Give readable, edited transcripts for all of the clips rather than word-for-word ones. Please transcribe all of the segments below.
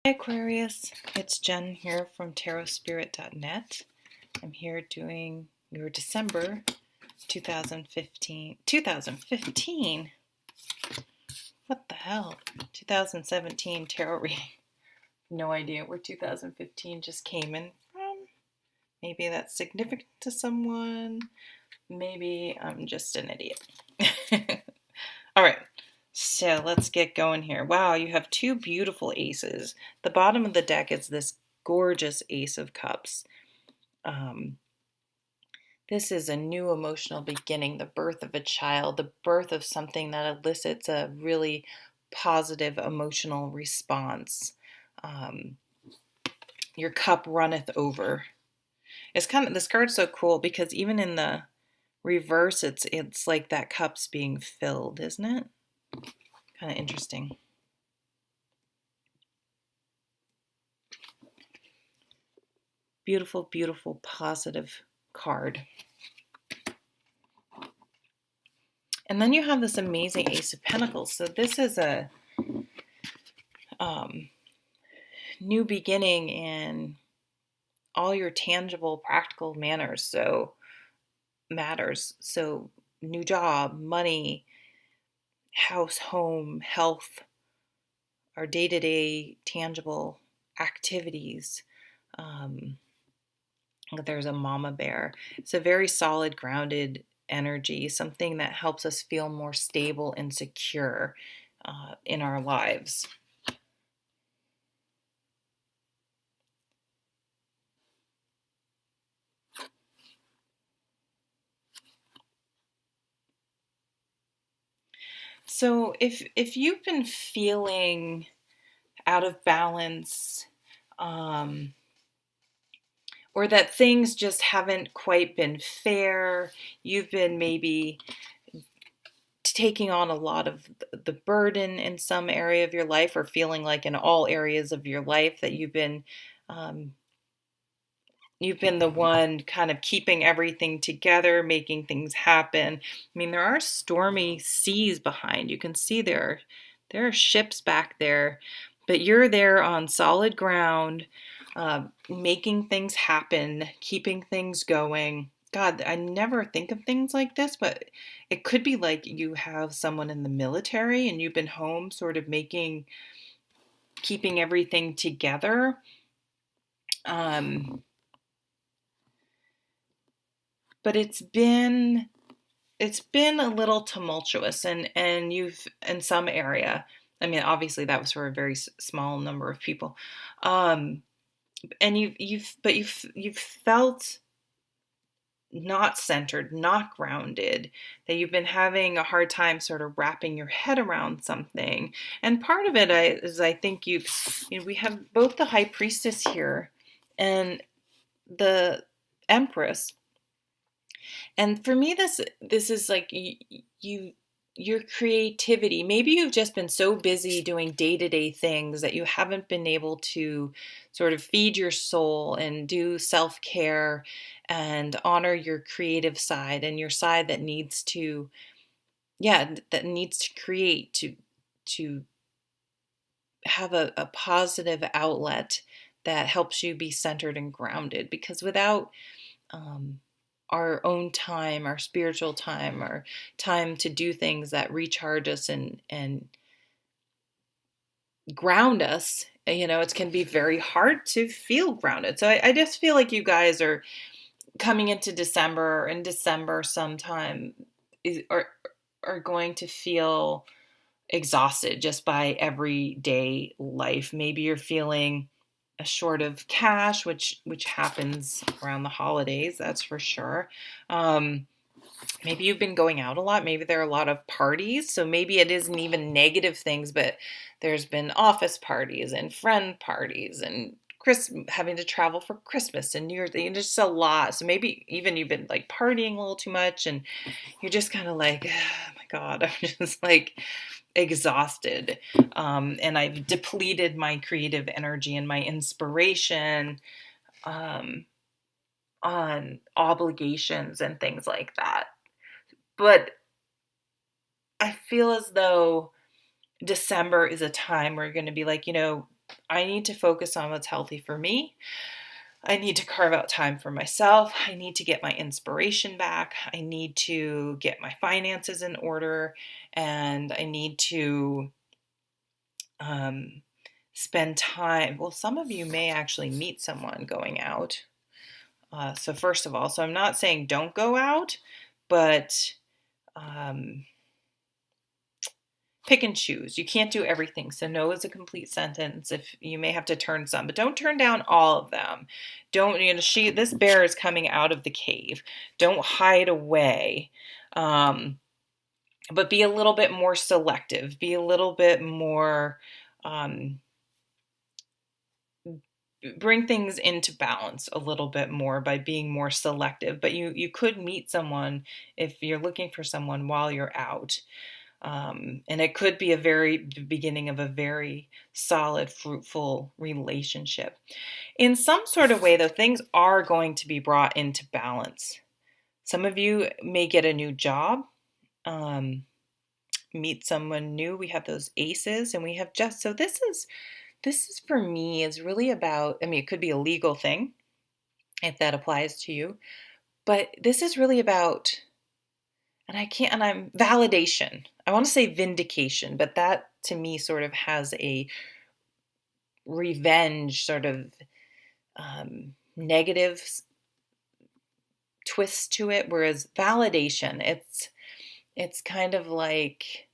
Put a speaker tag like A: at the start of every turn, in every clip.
A: Hi Aquarius, it's Jen here from tarotspirit.net. I'm here doing your December 2015, what the hell, 2017 tarot reading. No idea where 2015 just came in from. Maybe that's significant to someone. Maybe I'm just an idiot. All right, so let's get going here. Wow, you have two beautiful aces. The bottom of the deck is this gorgeous Ace of Cups. Um, this is a new emotional beginning, the birth of a child, the birth of something that elicits a really positive emotional response. Um, your cup runneth over. It's kind of, this card's so cool because even in the reverse, it's like that cup's being filled, isn't it? Kind of interesting. Beautiful, beautiful, positive card. And then you have this amazing Ace of Pentacles. So this is a new beginning in all your tangible, practical matters. So new job, money, house, home, health, our day-to-day tangible activities. There's a mama bear. It's a very solid, grounded energy, something that helps us feel more stable and secure in our lives. So if you've been feeling out of balance, or that things just haven't quite been fair, you've been maybe taking on a lot of the burden in some area of your life, or feeling like in all areas of your life that um, you've been the one kind of keeping everything together, making things happen. I mean, there are stormy seas behind. You can see there are ships back there, but you're there on solid ground, making things happen, keeping things going. God, I never think of things like this, but it could be like you have someone in the military and you've been home sort of keeping everything together. But it's been a little tumultuous, and you've in some area. I mean, obviously that was for a very small number of people, and you've felt not centered, not grounded, that you've been having a hard time sort of wrapping your head around something. And part of it is I think we have both the High Priestess here and the Empress. And for me, this is like your creativity. Maybe you've just been so busy doing day-to-day things that you haven't been able to sort of feed your soul and do self-care and honor your creative side, and your side that needs to, yeah, that needs to create, to have a positive outlet that helps you be centered and grounded. Because without um, our own time, our spiritual time, our time to do things that recharge us and ground us, it can be very hard to feel grounded. So I just feel like you guys are coming into December, or in December sometime, are going to feel exhausted just by everyday life. Maybe you're feeling short of cash, which happens around the holidays, that's for sure. Maybe you've been going out a lot. Maybe there are a lot of parties. So maybe it isn't even negative things, but there's been office parties and friend parties and having to travel for Christmas and New Year's. Just a lot. So maybe even you've been like partying a little too much, and you're just kind of like, oh my God, I'm just like exhausted. And I've depleted my creative energy and my inspiration um, on obligations and things like that. But I feel as though December is a time where you're going to be like, I need to focus on what's healthy for me. I need to carve out time for myself. I need to get my inspiration back. I need to get my finances in order. And I need to spend time. Well, some of you may actually meet someone going out. So first of all, so I'm not saying don't go out, but pick and choose. You can't do everything. So no is a complete sentence. If you may have to turn some, but don't turn down all of them. Don't, this bear is coming out of the cave. Don't hide away. But be a little bit more selective. Be a little bit more, bring things into balance a little bit more by being more selective. But you could meet someone if you're looking for someone while you're out. And it could be the beginning of a very solid, fruitful relationship. In some sort of way, though, things are going to be brought into balance. Some of you may get a new job, meet someone new. We have those aces, and we have just, so this is for me is really about, it could be a legal thing if that applies to you, but this is really about, and I'm validation. I want to say vindication, but that to me sort of has a revenge sort of negative twist to it, whereas validation, it's kind of like,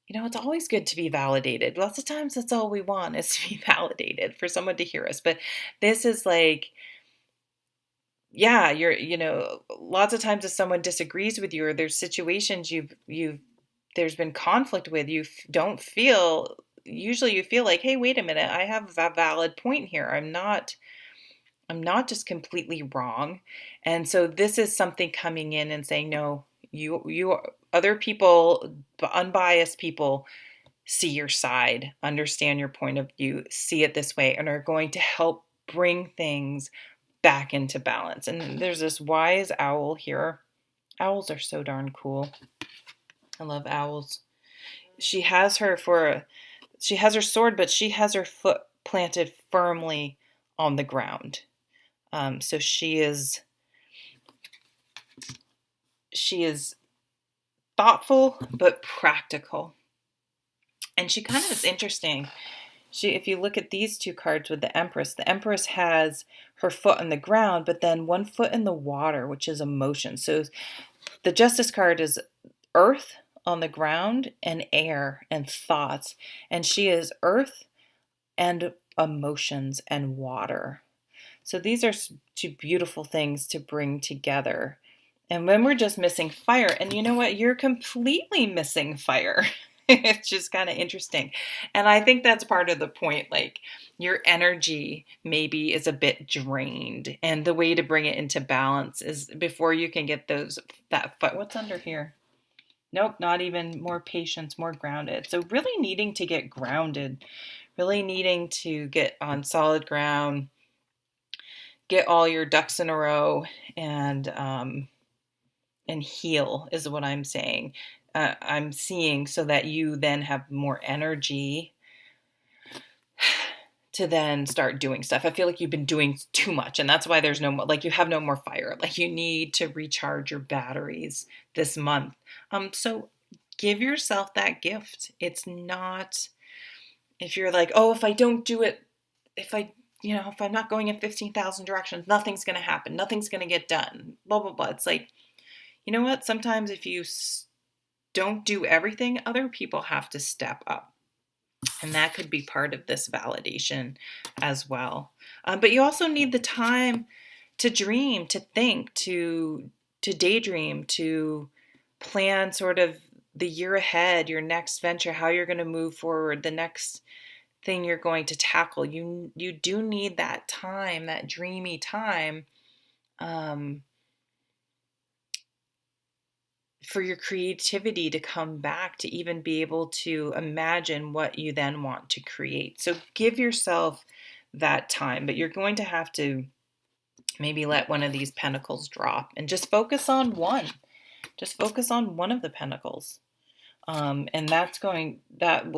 A: it's always good to be validated. Lots of times that's all we want is to be validated, for someone to hear us. But this is like, yeah, lots of times if someone disagrees with you, or there's situations there's been conflict with, usually you feel like, hey, wait a minute, I have a valid point here. I'm not just completely wrong. And so this is something coming in and saying, no, you other people, unbiased people, see your side, understand your point of view, see it this way, and are going to help bring things back into balance. And there's this wise owl here. Owls are so darn cool. I love owls. She has her sword, but she has her foot planted firmly on the ground. So she is thoughtful but practical. And she kind of is interesting. If you look at these two cards with the Empress has her foot on the ground, but then one foot in the water, which is emotion. So the Justice card is earth on the ground and air and thoughts. And she is earth and emotions and water. So these are two beautiful things to bring together. And when we're just missing fire, and you know what? You're completely missing fire. It's just kind of interesting. And I think that's part of the point. Like, your energy maybe is a bit drained. And the way to bring it into balance is before you can get what's under here? Nope, not even. More patience, more grounded. So really needing to get grounded, really needing to get on solid ground, get all your ducks in a row, and heal is what I'm saying. I'm seeing, so that you then have more energy to then start doing stuff. I feel like you've been doing too much, and that's why there's no more, like, you have no more fire. Like, you need to recharge your batteries this month. So give yourself that gift. It's not, if you're like, oh, if I don't do it, if I'm not going in 15,000 directions, nothing's going to happen. Nothing's going to get done. Blah, blah, blah. It's like, you know what? Sometimes if you don't do everything, other people have to step up. And that could be part of this validation as well. But you also need the time to dream, to think, to daydream, to plan sort of the year ahead, your next venture, how you're going to move forward, the next thing you're going to tackle. You do need that time, that dreamy time, for your creativity to come back, to even be able to imagine what you then want to create. So give yourself that time, but you're going to have to maybe let one of these pentacles drop and just focus on one. Just focus on one of the pentacles. And that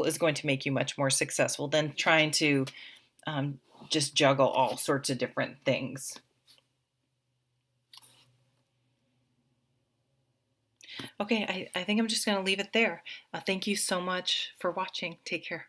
A: is going to make you much more successful than trying to um, just juggle all sorts of different things. Okay, I think I'm just going to leave it there. Thank you so much for watching. Take care.